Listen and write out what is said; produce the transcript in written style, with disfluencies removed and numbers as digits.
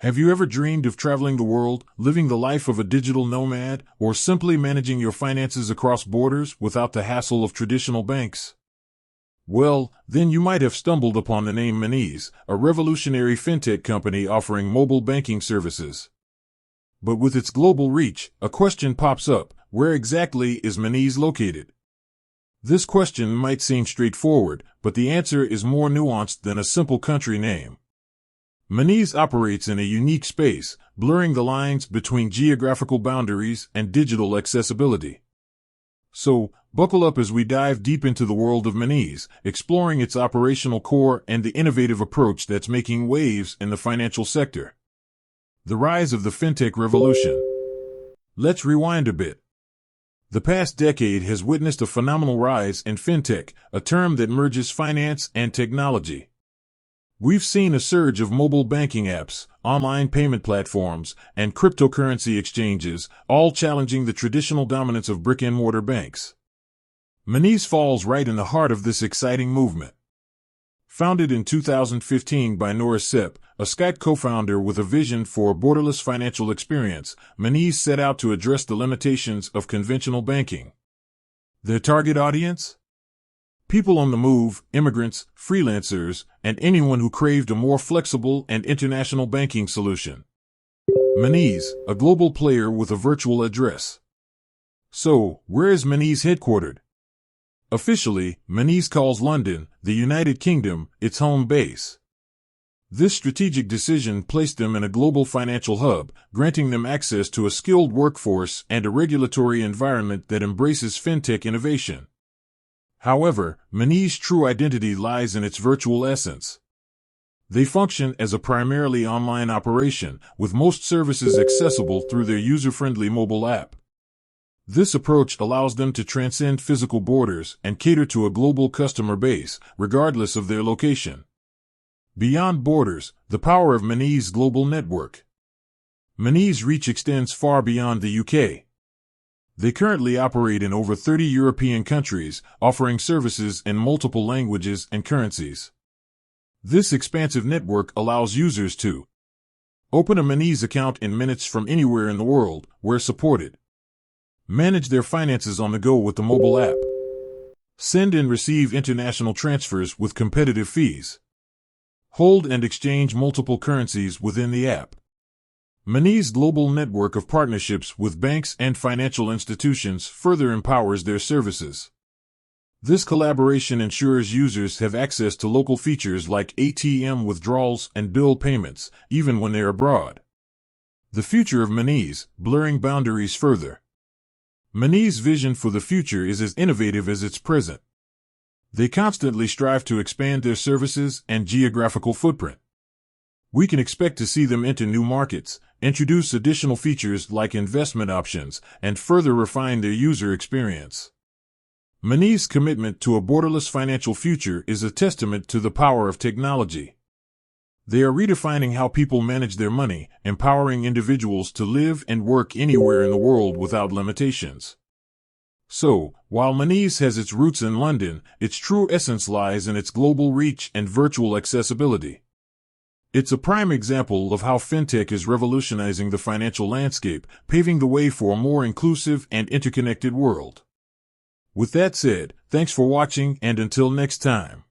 Have you ever dreamed of traveling the world, living the life of a digital nomad, or simply managing your finances across borders without the hassle of traditional banks? Well, then you might have stumbled upon the name Monese, a revolutionary fintech company offering mobile banking services. But with its global reach, a question pops up: where exactly is Monese located? This question might seem straightforward, but the answer is more nuanced than a simple country name. Monese operates in a unique space, blurring the lines between geographical boundaries and digital accessibility. So, buckle up as we dive deep into the world of Monese, exploring its operational core and the innovative approach that's making waves in the financial sector. The rise of the fintech revolution. Let's rewind a bit. The past decade has witnessed a phenomenal rise in fintech, a term that merges finance and technology. We've seen a surge of mobile banking apps, online payment platforms, and cryptocurrency exchanges, all challenging the traditional dominance of brick-and-mortar banks. Monese falls right in the heart of this exciting movement. Founded in 2015 by Monese, a Skype co-founder with a vision for a borderless financial experience, Monese set out to address the limitations of conventional banking. Their target audience? People on the move, immigrants, freelancers, and anyone who craved a more flexible and international banking solution. Monese, a global player with a virtual address. So, where is Monese headquartered? Officially, Monese calls London, the United Kingdom, its home base. This strategic decision placed them in a global financial hub, granting them access to a skilled workforce and a regulatory environment that embraces fintech innovation. However, Monese's true identity lies in its virtual essence. They function as a primarily online operation, with most services accessible through their user-friendly mobile app. This approach allows them to transcend physical borders and cater to a global customer base, regardless of their location. Beyond borders, the power of Monese's global network. Monese's reach extends far beyond the UK. They currently operate in over 30 European countries, offering services in multiple languages and currencies. This expansive network allows users to open a Monese account in minutes from anywhere in the world, where supported. Manage their finances on the go with the mobile app. Send and receive international transfers with competitive fees. Hold and exchange multiple currencies within the app. Monese's global network of partnerships with banks and financial institutions further empowers their services. This collaboration ensures users have access to local features like ATM withdrawals and bill payments, even when they're abroad. The future of Monese, blurring boundaries further. Monese's vision for the future is as innovative as its present. They constantly strive to expand their services and geographical footprint. We can expect to see them enter new markets, introduce additional features like investment options, and further refine their user experience. Monese's commitment to a borderless financial future is a testament to the power of technology. They are redefining how people manage their money, empowering individuals to live and work anywhere in the world without limitations. So, while Monese has its roots in London, its true essence lies in its global reach and virtual accessibility. It's a prime example of how fintech is revolutionizing the financial landscape, paving the way for a more inclusive and interconnected world. With that said, thanks for watching, and until next time.